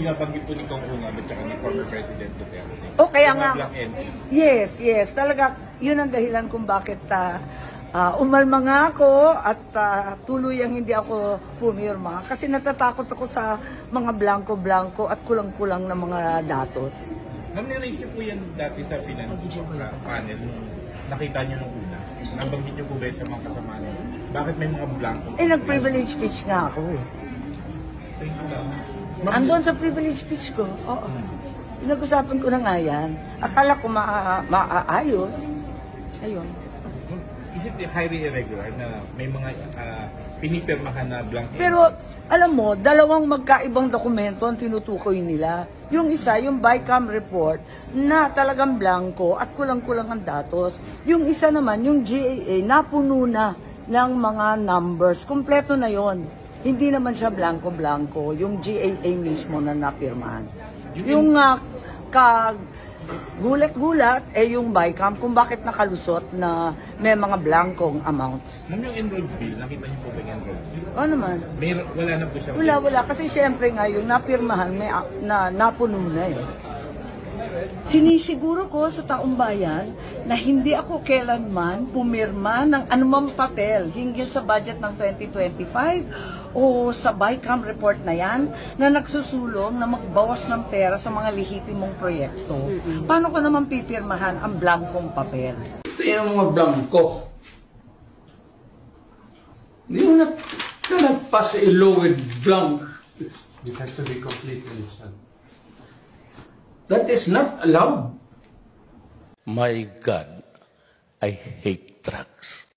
binabanggit po ni Kong Unga at saka ni former President Duterte. O kaya nga, Blank entry. yes, talaga, yun ang dahilan kung bakit umalma nga ako at tuluyang hindi ako pumirma. Kasi natatakot ako sa mga blanco-blanco at kulang-kulang na mga datos. Ma'am, niraise niyo po yan dati sa finance panel nung nakita niyo nung una. Nabanggit niyo po ba sa mga kasama niyo? Bakit may mga blanco? Nag-privilege speech nga ako eh. Andun sa privilege speech ko, oo. Pinag-usapan ko na nga yan. Akala ko maaayos. Ayun. Is it highly irregular na may mga pinipirmahan na blank? Pero alam mo, dalawang magkaibang dokumento ang tinutukoy nila. Yung isa, yung BICAM report na talagang blanco at kulang-kulang ang datos. Yung isa naman, yung GAA, napuno na ng mga numbers. Kompleto na yon. Hindi naman siya blanco-blanco. Yung GAA mismo na napirmahan. Yung gulat-gulat yung BICAM kung bakit nakalusot na may mga blankong amounts. Ma'am, yung enrolled bill, nakita niyo po ba yung enrolled bill? O naman? Wala na po siya. Wala. Kasi syempre nga yung napirmahan, napuno na eh. Sinisiguro ko sa taong bayan na hindi ako kailanman pumirma ng anumang papel hinggil sa budget ng 2025 o sa BICAM report na yan na nagsusulong na magbawas ng pera sa mga lehitimong proyekto. Paano ko naman pipirmahan ang blankong papel? Yung mga blanco. You cannot pass a law with blank. It has to be complete and instant. That is not allowed. My God, I hate drugs.